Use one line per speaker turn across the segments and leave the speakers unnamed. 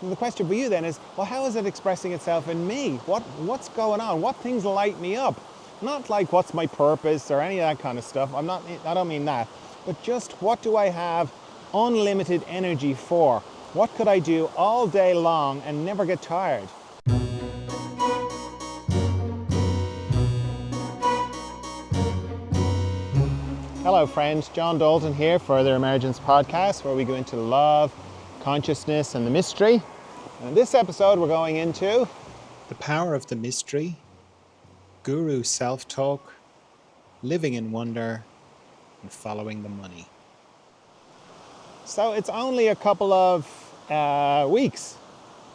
The question for you then is, well, how is it expressing itself in me? What's going on? What things light me up? Not like what's my purpose or any of that kind of stuff. I don't mean that. But just what do I have unlimited energy for? What could I do all day long and never get tired? Hello friends, John Dalton here for the Emergence Podcast, where we go into love, consciousness and the mystery. And in this episode we're going into the power of the mystery, guru self-talk, living in wonder, and following the money. So it's only a couple of weeks,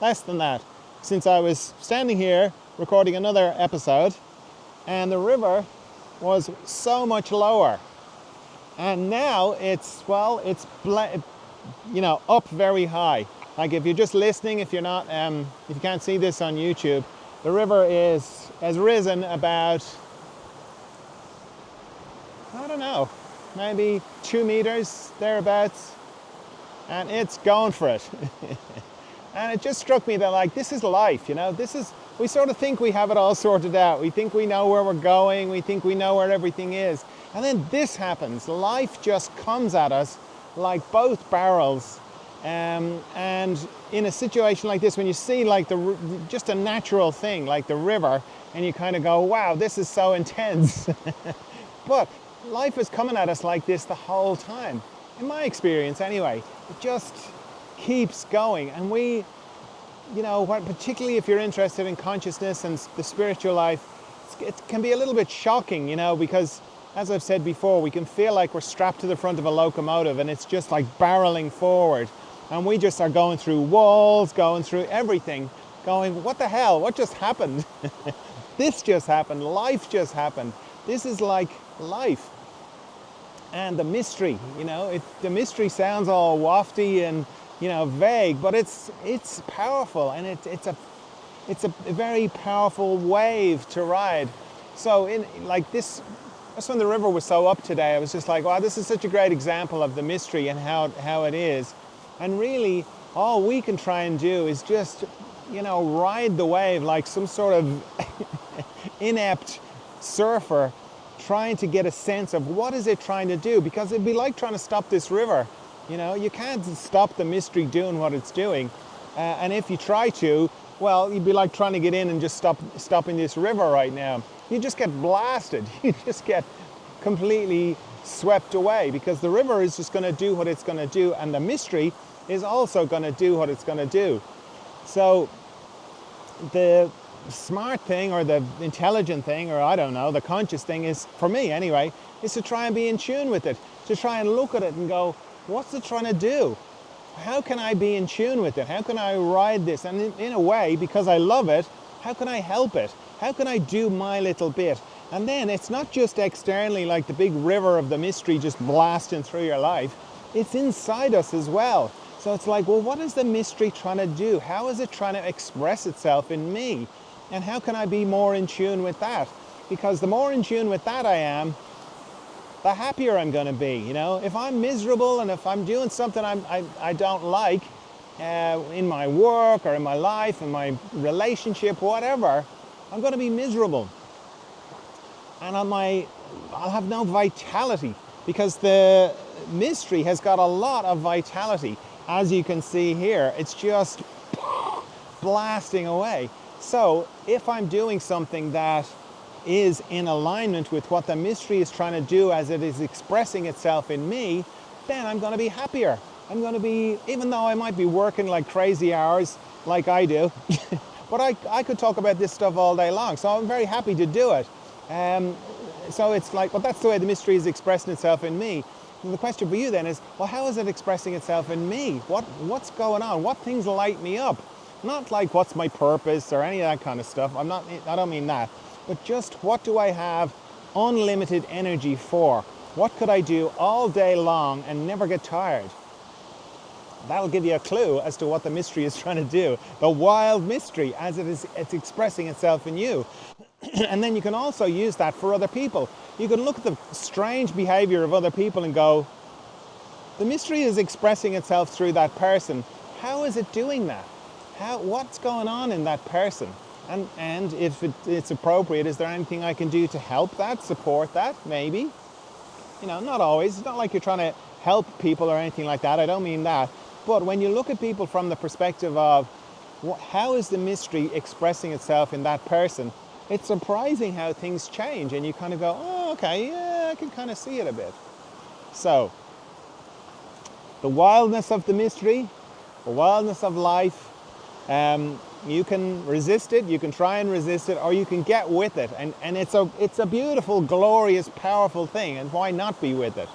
less than that, since I was standing here recording another episode and the river was so much lower. And now it's up very high. Like if you're just listening, if you can't see this on YouTube, the river has risen about, I don't know, maybe 2 meters, thereabouts. And it's going for it. And it just struck me that like, this is life, we sort of think we have it all sorted out. We think we know where we're going. We think we know where everything is. And then this happens. Life just comes at us like both barrels. And in a situation like this, when you see like just a natural thing like the river, and you kind of go, wow, this is so intense. But life is coming at us like this the whole time. In my experience anyway, it just keeps going. And particularly if you're interested in consciousness and the spiritual life, it can be a little bit shocking, because as I've said before, we can feel like we're strapped to the front of a locomotive and it's just like barreling forward. And we just are going through walls, going through everything, going, what the hell? What just happened? This just happened. Life just happened. This is like life. And the mystery, the mystery sounds all wafty and, vague, but it's powerful, and it's a very powerful wave to ride. So that's when the river was so up today. I was just like, wow, this is such a great example of the mystery and how it is. And really, all we can try and do is just, ride the wave like some sort of inept surfer, trying to get a sense of what is it trying to do, because it'd be like trying to stop this river. You can't stop the mystery doing what it's doing, and if you try to, well, you'd be like trying to get in and just stopping this river right now. You just get blasted. You just get completely swept away, because the river is just going to do what it's going to do, and the mystery is also going to do what it's going to do. So the smart thing, or the intelligent thing, or I don't know, the conscious thing is, for me anyway, is to try and be in tune with it, to try and look at it and go, what's it trying to do? How can I be in tune with it? How can I ride this? And in a way, because I love it, how can I help it? How can I do my little bit? And then it's not just externally like the big river of the mystery just blasting through your life. It's inside us as well. So it's like, well, what is the mystery trying to do? How is it trying to express itself in me? And how can I be more in tune with that? Because the more in tune with that I am, the happier I'm going to be. If I'm miserable and if I'm doing something I don't like in my work or in my life, in my relationship, whatever, I'm going to be miserable. And I'll have no vitality, because the mystery has got a lot of vitality. As you can see here, it's just blasting away. So if I'm doing something that is in alignment with what the mystery is trying to do as it is expressing itself in me, then I'm going to be happier. I'm going to be, even though I might be working like crazy hours like I do, but I could talk about this stuff all day long. So I'm very happy to do it. So it's like, well, that's the way the mystery is expressing itself in me. And the question for you then is, well, how is it expressing itself in me? What's going on? What things light me up? Not like what's my purpose or any of that kind of stuff. I don't mean that. But just what do I have unlimited energy for? What could I do all day long and never get tired? That'll give you a clue as to what the mystery is trying to do. The wild mystery as it's expressing itself in you. And then you can also use that for other people. You can look at the strange behavior of other people and go, the mystery is expressing itself through that person. How is it doing that? what's going on in that person? And if it's appropriate, is there anything I can do to help that, support that, maybe? Not always. It's not like you're trying to help people or anything like that. I don't mean that. But when you look at people from the perspective of how is the mystery expressing itself in that person, it's surprising how things change. And you kind of go, oh, okay, yeah, I can kind of see it a bit. So, the wildness of the mystery, the wildness of life, you can resist it, you can try and resist it, or you can get with it. And it's a beautiful, glorious, powerful thing, and why not be with it?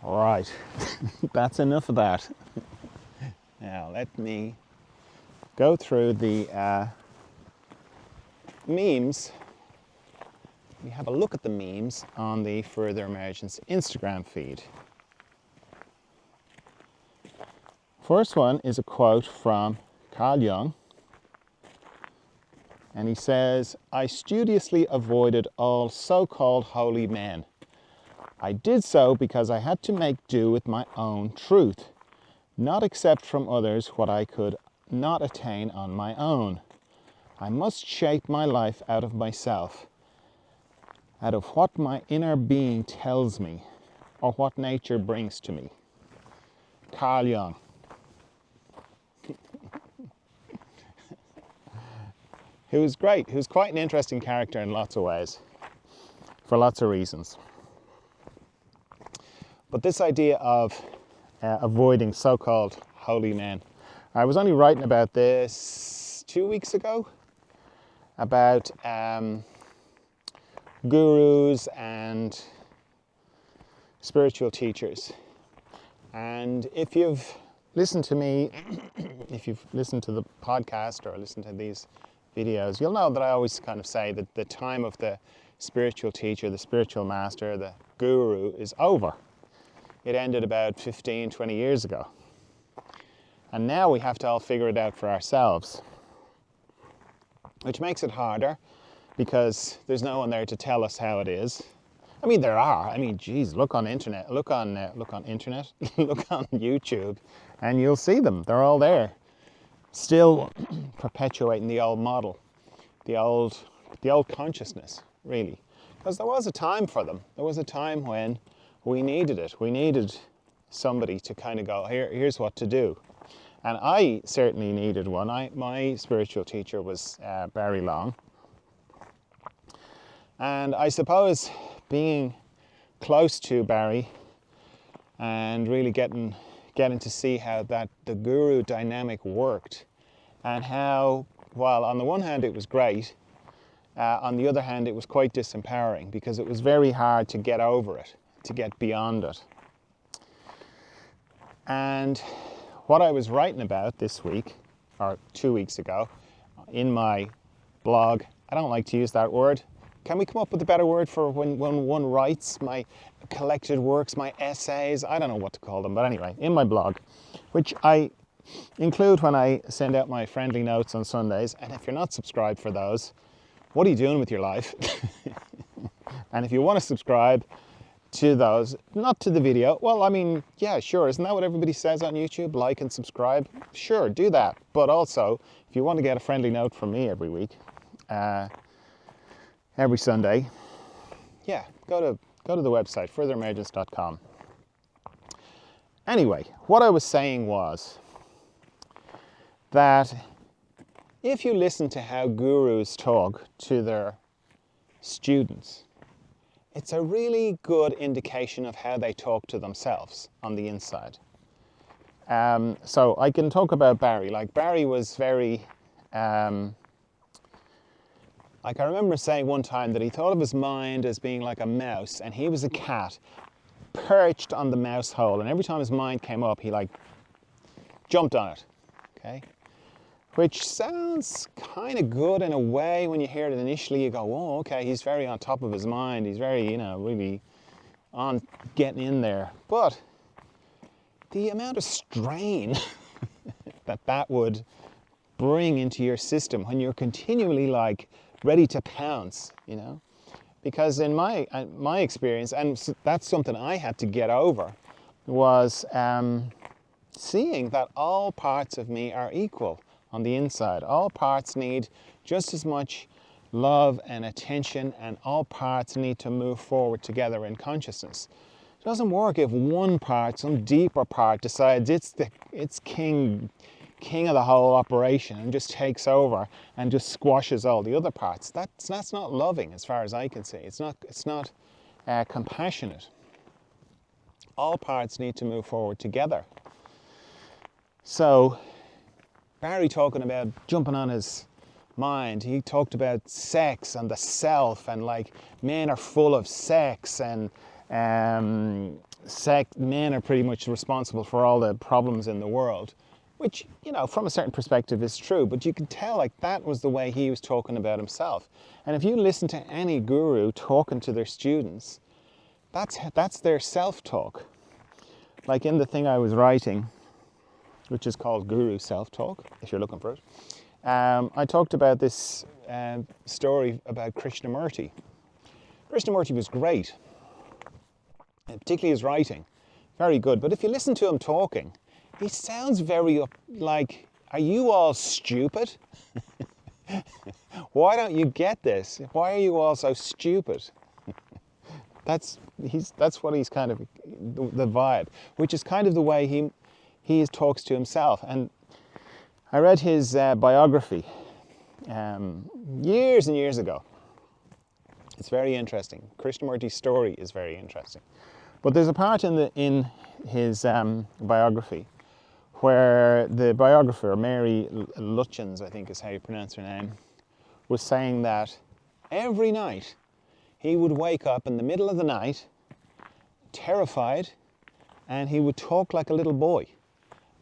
All right, that's enough of that. Now let me go through the memes. We have a look at the memes on the Further Emergence Instagram feed. First one is a quote from Carl Jung, and he says, "I studiously avoided all so-called holy men. I did so because I had to make do with my own truth, not accept from others what I could not attain on my own. I must shape my life out of myself, out of what my inner being tells me, or what nature brings to me." Carl Jung. Who was great, who's quite an interesting character in lots of ways, for lots of reasons. But this idea of avoiding so-called holy men, I was only writing about this 2 weeks ago, about gurus and spiritual teachers. And if you've listened to me, if you've listened to the podcast or listened to these videos, you'll know that I always kind of say that the time of the spiritual teacher, the spiritual master, the guru is over. It ended about 15, 20 years ago. And now we have to all figure it out for ourselves, which makes it harder because there's no one there to tell us how it is. I mean, there are. I mean, geez, look on internet, look on YouTube, and you'll see them. They're all there, still perpetuating the old model, the old consciousness, really. Because there was a time for them. There was a time when we needed it. We needed somebody to kind of go, here's what to do. And I certainly needed one. My spiritual teacher was Barry Long. And I suppose being close to Barry and really getting to see how the guru dynamic worked, and how, while on the one hand it was great, on the other hand it was quite disempowering, because it was very hard to get over it, to get beyond it. And what I was writing about this week, or 2 weeks ago, in my blog, I don't like to use that word. Can we come up with a better word for when one writes? My collected works, my essays, I don't know what to call them, but anyway, in my blog, which I include when I send out my friendly notes on Sundays. And if you're not subscribed for those, what are you doing with your life? And if you want to subscribe to those, not to the video, well, I mean, yeah, sure, isn't that what everybody says on YouTube? Like and subscribe? Sure, do that. But also, if you want to get a friendly note from me every week, every Sunday, yeah, go to the website, furtheremergence.com. Anyway, what I was saying was that if you listen to how gurus talk to their students, it's a really good indication of how they talk to themselves on the inside. So I can talk about Barry. Like, Barry was very, like, I remember saying one time that he thought of his mind as being like a mouse, and he was a cat perched on the mouse hole, and every time his mind came up, he like jumped on it, okay? Which sounds kind of good in a way. When you hear it initially, you go, oh, okay, he's very on top of his mind. He's very, really on getting in there. But the amount of strain that would bring into your system when you're continually like ready to pounce, because in my experience, and that's something I had to get over, was seeing that all parts of me are equal on the inside. All parts need just as much love and attention, and all parts need to move forward together in consciousness. It doesn't work if one part, some deeper part, decides it's king of the whole operation and just takes over and just squashes all the other parts. That's not loving, as far as I can see. It's not compassionate. All parts need to move forward together. So Barry, talking about jumping on his mind, he talked about sex and the self, and like men are full of sex, and men are pretty much responsible for all the problems in the world, which, from a certain perspective is true, but you can tell like that was the way he was talking about himself. And if you listen to any guru talking to their students, that's their self-talk. Like in the thing I was writing, which is called Guru Self-Talk, if you're looking for it, I talked about this story about Krishnamurti. Krishnamurti was great, particularly his writing, very good. But if you listen to him talking, he sounds very like, are you all stupid? Why don't you get this? Why are you all so stupid? That's what he's kind of, the vibe, which is kind of the way he talks to himself. And I read his biography years and years ago. It's very interesting. Krishnamurti's story is very interesting. But there's a part in his biography where the biographer, Mary Lutyens, I think is how you pronounce her name, was saying that every night he would wake up in the middle of the night, terrified, and he would talk like a little boy.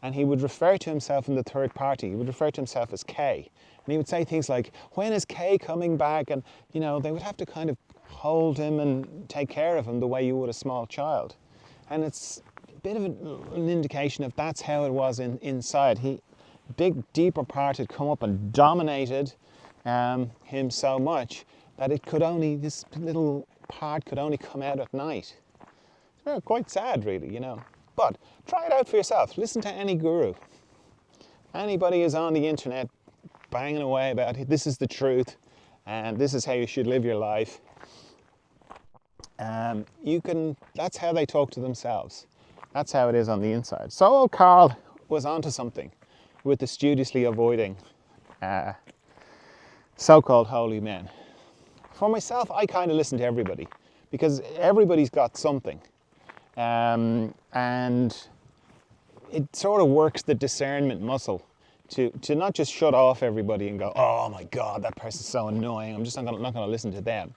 And he would refer to himself in the third party. He would refer to himself as K. And he would say things like, when is K coming back? And, they would have to kind of hold him and take care of him the way you would a small child. And it's a bit of an indication of that's how it was inside. Big, deeper part had come up and dominated him so much that this little part could only come out at night. It's quite sad, really, But try it out for yourself. Listen to any guru. Anybody who's on the internet banging away about this is the truth and this is how you should live your life. That's how they talk to themselves. That's how it is on the inside. So old Carl was onto something with the studiously avoiding so-called holy men. For myself, I kind of listen to everybody because everybody's got something. And it sort of works the discernment muscle to not just shut off everybody and go, oh my God, that person's so annoying, I'm just not going to listen to them.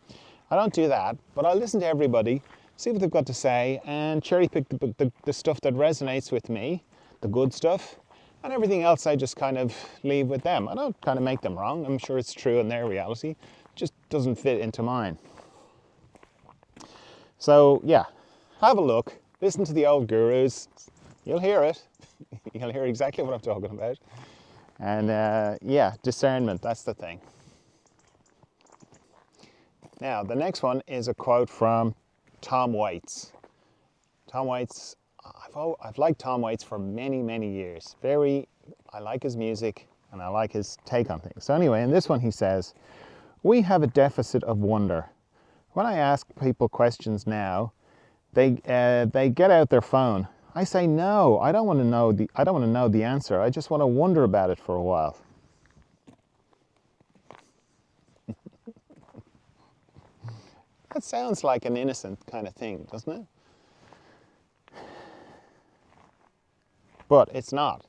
I don't do that, but I listen to everybody, see what they've got to say, and cherry pick the stuff that resonates with me, the good stuff, and everything else I just kind of leave with them. I don't kind of make them wrong. I'm sure it's true in their reality. It just doesn't fit into mine. So yeah, have a look, listen to the old gurus, you'll hear it. You'll hear exactly what I'm talking about. And discernment, that's the thing. Now, the next one is a quote from Tom Waits. Tom Waits, I've liked Tom Waits for many, many years. I like his music and I like his take on things. So anyway, in this one he says, we have a deficit of wonder. When I ask people questions now, they get out their phone. I say, no, I don't want to know the answer. I just want to wonder about it for a while. That sounds like an innocent kind of thing, doesn't it? But it's not.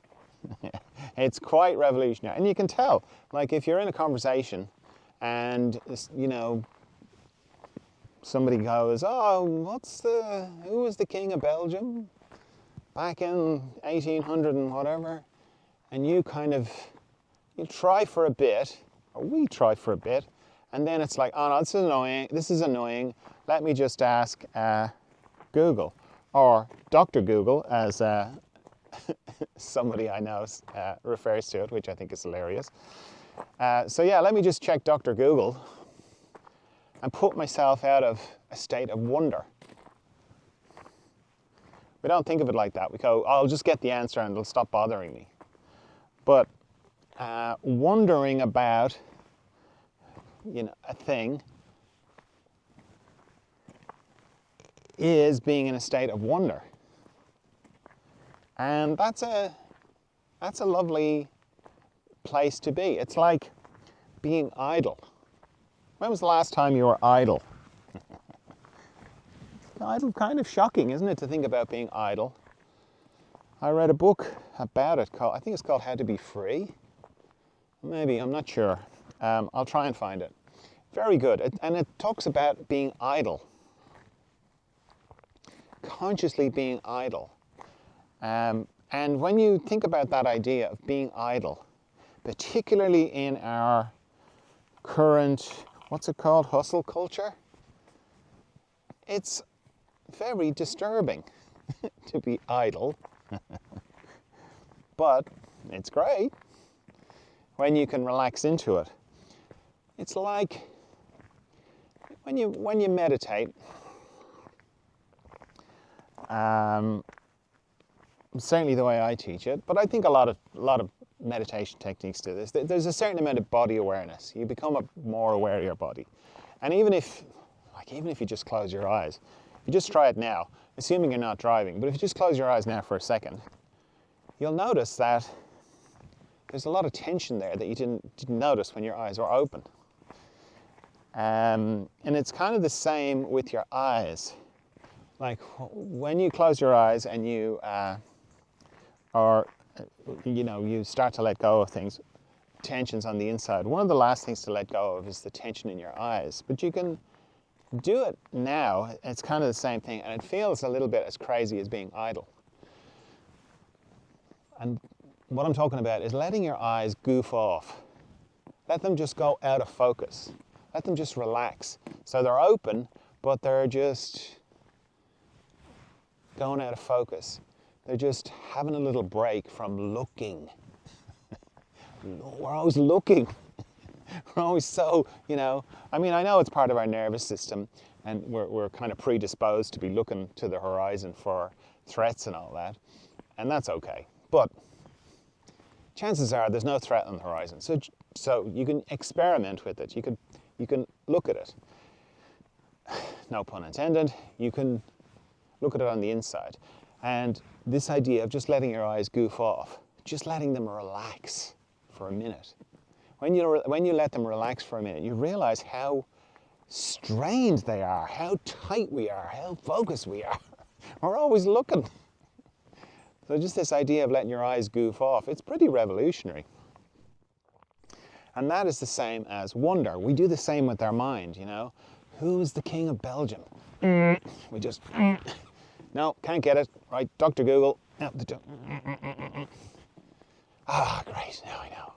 It's quite revolutionary. And you can tell, like if you're in a conversation and, somebody goes, oh, who was the king of Belgium back in 1800 and whatever? And you try for a bit, or we try for a bit, and then it's like, oh no, this is annoying, let me just ask Google, or Dr. Google, as somebody I know refers to it, which I think is hilarious. So yeah, let me just check Dr. Google and put myself out of a state of wonder. We don't think of it like that. We go, I'll just get the answer and it'll stop bothering me. But wondering about, a thing is being in a state of wonder. And that's a lovely place to be. It's like being idle. When was the last time you were idle? Idle, kind of shocking, isn't it, to think about being idle? I read a book about it I think it's called How to Be Free. Maybe, I'm not sure. I'll try and find it. Very good. And it talks about being idle. Consciously being idle. And when you think about that idea of being idle, particularly in our current, what's it called, hustle culture, it's very disturbing to be idle. But it's great when you can relax into it. It's like when you meditate, certainly the way I teach it, but I think a lot of meditation techniques do this. There's a certain amount of body awareness. You become more aware of your body. And even if you just close your eyes, if you just try it now, assuming you're not driving, but if you just close your eyes now for a second, you'll notice that there's a lot of tension there that you didn't notice when your eyes were open. And it's kind of the same with your eyes. Like when you close your eyes and you you start to let go of things, tensions on the inside. One of the last things to let go of is the tension in your eyes. But you can do it now. It's kind of the same thing, and it feels a little bit as crazy as being idle. And what I'm talking about is letting your eyes goof off. Let them just go out of focus. Let them just relax. So they're open, but they're just going out of focus. They're just having a little break from looking. We're always looking. We're always so, I know it's part of our nervous system, and we're kind of predisposed to be looking to the horizon for threats and all that, and that's okay. But chances are there's no threat on the horizon, so you can experiment with it. You can look at it. No pun intended. You can look at it on the inside, and this idea of just letting your eyes goof off, just letting them relax for a minute. When you let them relax for a minute, you realize how strained they are, how tight we are, how focused we are. We're always looking. So just this idea of letting your eyes goof off, it's pretty revolutionary. And that is the same as wonder. We do the same with our mind, Who's the king of Belgium? We just, no, can't get it. Right, Dr. Google. No, great, now I know.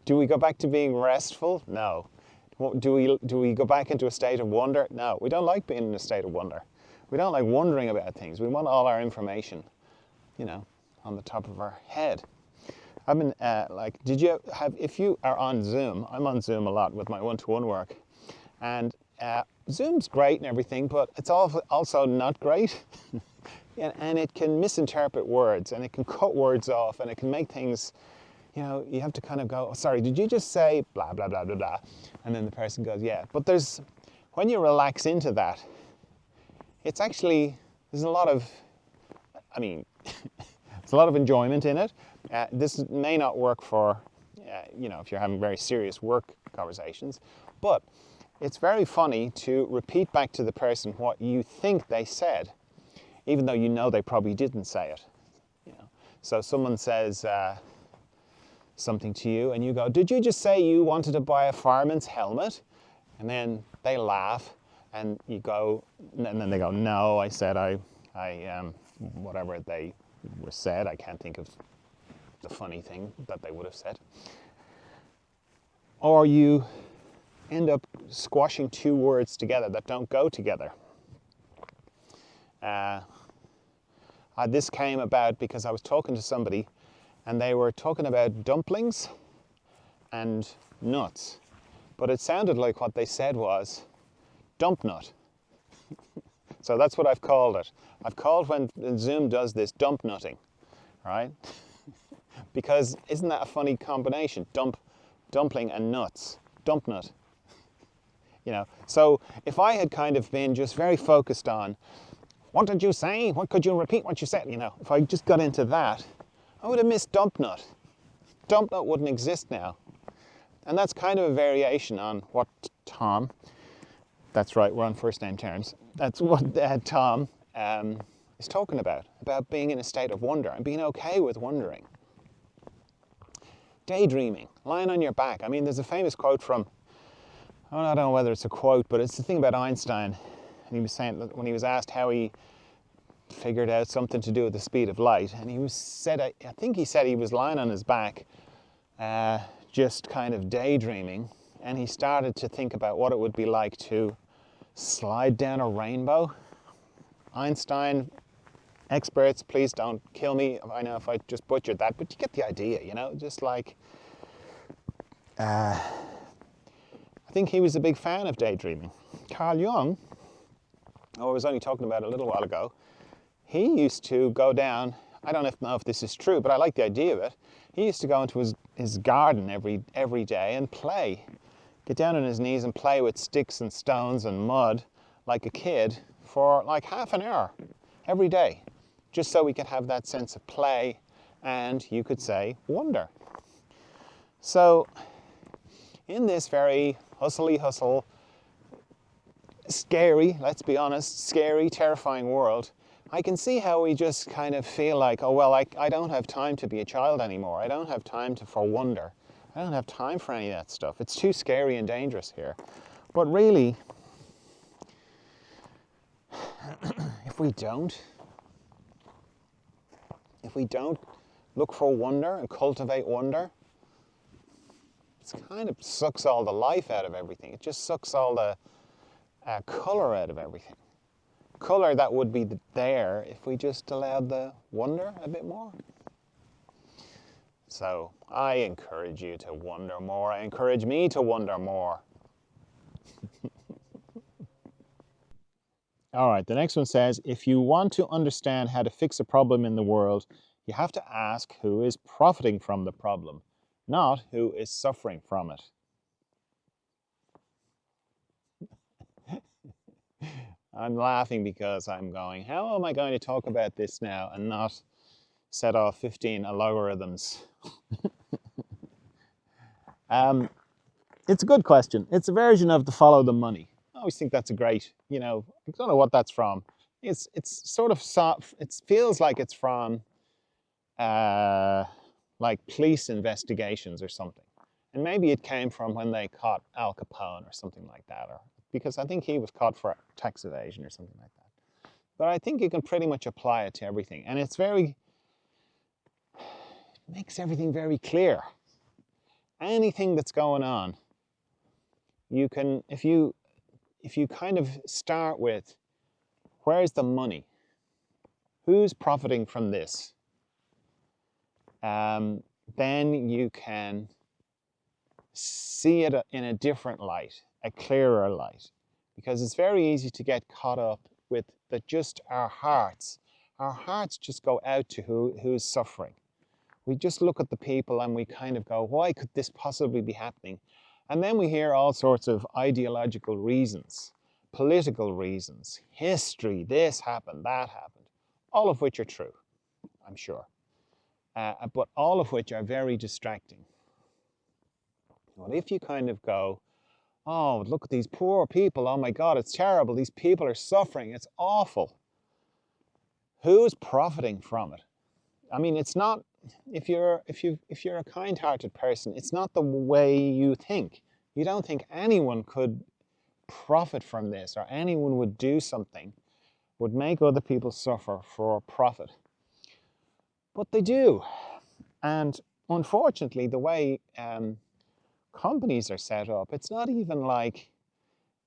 Do we go back to being restful? No. Do we go back into a state of wonder? No. We don't like being in a state of wonder. We don't like wondering about things. We want all our information, on the top of our head. I mean, if you are on Zoom, I'm on Zoom a lot with my one-to-one work, and Zoom's great and everything, but it's also not great. And it can misinterpret words, and it can cut words off, and it can make things, you have to kind of go, sorry, did you just say blah, blah, blah, blah, blah? And then the person goes, yeah. But when you relax into that, it's actually, there's a lot of, there's a lot of enjoyment in it. This may not work for, if you're having very serious work conversations, but it's very funny to repeat back to the person what you think they said, even though they probably didn't say it. So someone says something to you, and you go, "Did you just say you wanted to buy a fireman's helmet?" And then they laugh, and you go, and then they go, "No, I said I whatever they were said. I can't think of the funny thing that they would have said." Or you end up squashing two words together that don't go together. This came about because I was talking to somebody, and they were talking about dumplings and nuts. But it sounded like what they said was dump nut. So that's what I've called it. I've called when Zoom does this dump nutting, right? Because isn't that a funny combination? Dumpling and nuts. Dump nut. You know, so if I had kind of been just very focused on, what did you say? What could you repeat what you said? You know, if I just got into that, I would have missed dump nut. Dump nut wouldn't exist now. And that's kind of a variation on what Tom, that's right, we're on first name terms. That's what Tom is talking about being in a state of wonder and being okay with wondering. Daydreaming, lying on your back. I mean, there's a famous quote from, I don't know whether it's a quote, but it's the thing about Einstein. And he was saying that when he was asked how he figured out something to do with the speed of light, and I think he said he was lying on his back, just kind of daydreaming, and he started to think about what it would be like to slide down a rainbow. Einstein experts, please don't kill me. I know if I just butchered that, but you get the idea, you know, just like, I think he was a big fan of daydreaming. Carl Jung, I was only talking about it a little while ago, he used to go down, I don't know if this is true, but I like the idea of it. He used to go into his garden every day and play. Get down on his knees and play with sticks and stones and mud like a kid for like half an hour every day, just so we could have that sense of play and, you could say, wonder. So in this very hustle, scary, let's be honest, scary, terrifying world, I can see how we just kind of feel like, oh, well, I don't have time to be a child anymore. I don't have time for wonder. I don't have time for any of that stuff. It's too scary and dangerous here. But really, if we don't look for wonder and cultivate wonder, it kind of sucks all the life out of everything. It just sucks all the color out of everything. Color that would be there if we just allowed the wonder a bit more. So I encourage you to wonder more. I encourage me to wonder more. All right, the next one says, if you want to understand how to fix a problem in the world, you have to ask who is profiting from the problem, not who is suffering from it. I'm laughing because I'm going, how am I going to talk about this now and not set off 15 algorithms? It's a good question. It's a version of the follow the money. I always think that's a great, you know, I don't know what that's from. It's sort of soft, it feels like it's from like police investigations or something. And maybe it came from when they caught Al Capone or something like that, or because I think he was caught for tax evasion or something like that. But I think you can pretty much apply it to everything. And it's it makes everything very clear. Anything that's going on, you can, if you kind of start with, where's the money? Who's profiting from this? Then you can see it in a different light, a clearer light, because it's very easy to get caught up with just our hearts. Our hearts just go out to who's suffering. We just look at the people and we kind of go, why could this possibly be happening? And then we hear all sorts of ideological reasons, political reasons, history, this happened, that happened, all of which are true, I'm sure, but all of which are very distracting. Well, if you kind of go, oh, look at these poor people, oh my God, it's terrible, these people are suffering, it's awful. Who's profiting from it? I mean, it's not, if you're a kind-hearted person, it's not the way you think. You don't think anyone could profit from this, or anyone would do something, would make other people suffer for profit. But they do. And unfortunately, the way companies are set up, it's not even like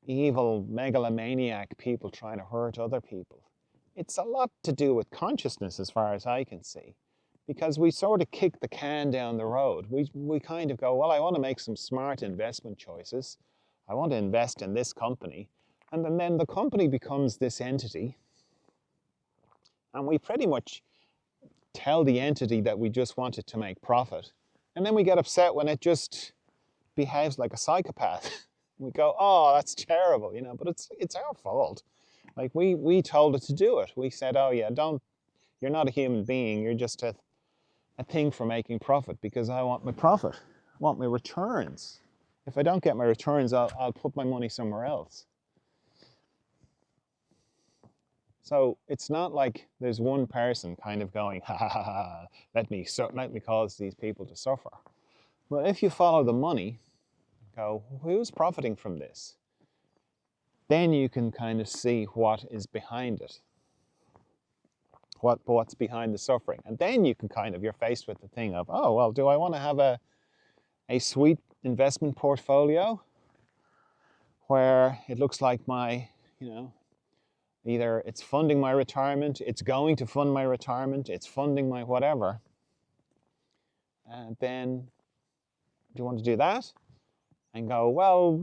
evil megalomaniac people trying to hurt other people. It's a lot to do with consciousness, as far as I can see, because we sort of kick the can down the road. We kind of go, well, I want to make some smart investment choices. I want to invest in this company. And then the company becomes this entity, and we pretty much tell the entity that we just want it to make profit. And then we get upset when it just behaves like a psychopath. We go, oh, that's terrible, but it's our fault. Like we told it to do it. We said, oh yeah, you're not a human being, you're just a thing for making profit, because I want my profit. I want my returns. If I don't get my returns, I'll put my money somewhere else. So it's not like there's one person kind of going, ha ha ha, ha, let me cause these people to suffer. Well, if you follow the money, go, who's profiting from this? Then you can kind of see what is behind it. What's behind the suffering. And then you can you're faced with the thing of, oh, well, do I want to have a sweet investment portfolio where it looks like my, either it's funding my retirement, it's going to fund my retirement, it's funding my whatever. And then, do you want to do that? And go, well,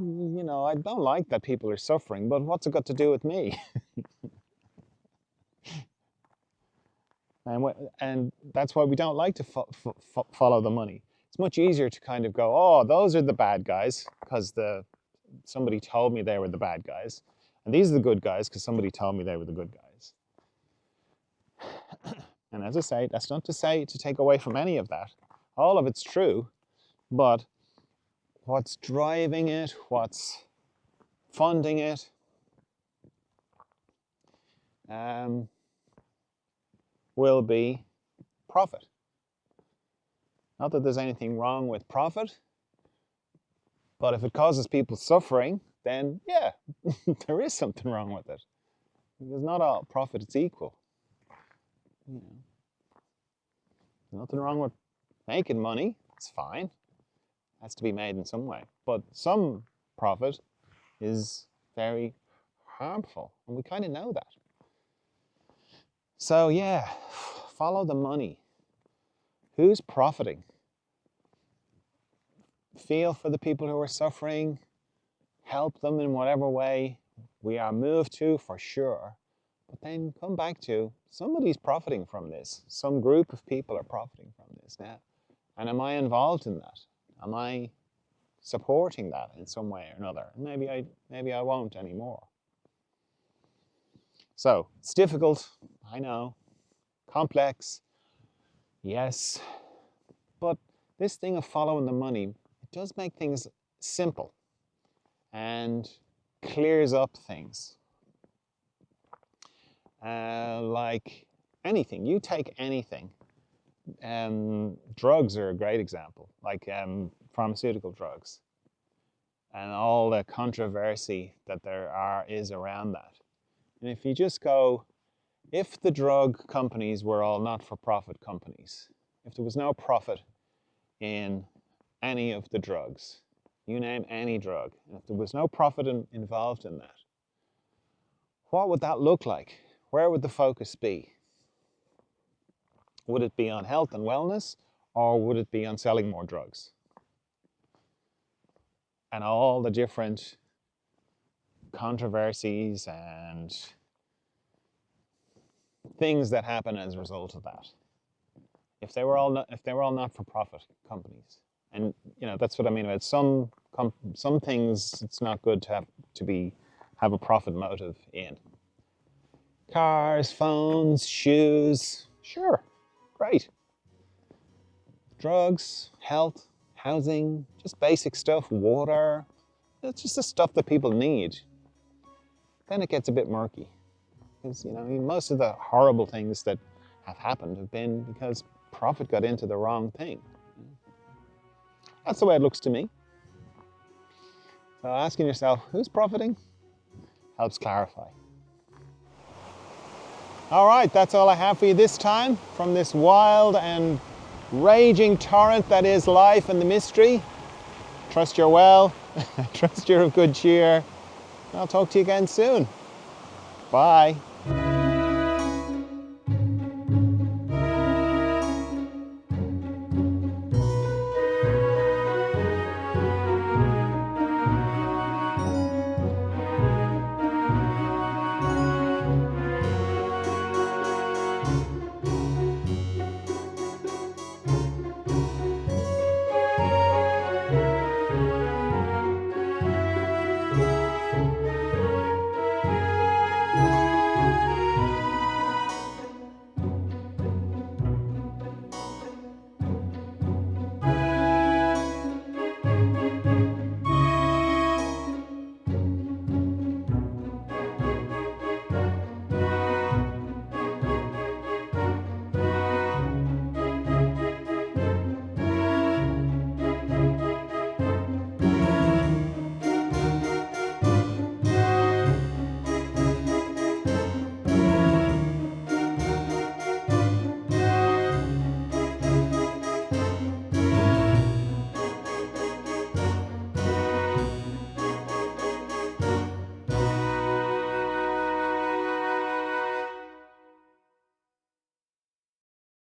I don't like that people are suffering, but what's it got to do with me? And that's why we don't like to follow the money. It's much easier to kind of go, oh, those are the bad guys, because somebody told me they were the bad guys. And these are the good guys because somebody told me they were the good guys. And as I say, that's not to say to take away from any of that. All of it's true, but what's driving it, what's funding it, will be profit. Not that there's anything wrong with profit, but if it causes people suffering, then yeah, there is something wrong with it. Because not all profit is equal. There's nothing wrong with making money. It's fine. It has to be made in some way. But some profit is very harmful, and we kind of know that. So yeah, follow the money. Who's profiting? Feel for the people who are suffering. Help them in whatever way we are moved to, for sure. But then come back to, somebody's profiting from this. Some group of people are profiting from this now. And am I involved in that? Am I supporting that in some way or another? Maybe I won't anymore. So it's difficult, I know, complex, yes. But this thing of following the money, it does make things simple and clears up things. Like anything, you take anything. Drugs are a great example, like pharmaceutical drugs, and all the controversy that is around that. And if you just go, if the drug companies were all not-for-profit companies, if there was no profit in any of the drugs, you name any drug, and if there was no profit involved in that, what would that look like? Where would the focus be? Would it be on health and wellness, or would it be on selling more drugs? And all the different controversies and things that happen as a result of that. If they were all not-for-profit companies, and that's what I mean about some things. It's not good to have a profit motive in. Cars, phones, shoes, sure, great. Drugs, health, housing, just basic stuff, water. It's just the stuff that people need. Then it gets a bit murky. Because, most of the horrible things that have happened have been because profit got into the wrong thing. That's the way it looks to me. So asking yourself, who's profiting? Helps clarify. All right, that's all I have for you this time from this wild and raging torrent that is life and the mystery. Trust you're well. Trust you're of good cheer. I'll talk to you again soon. Bye.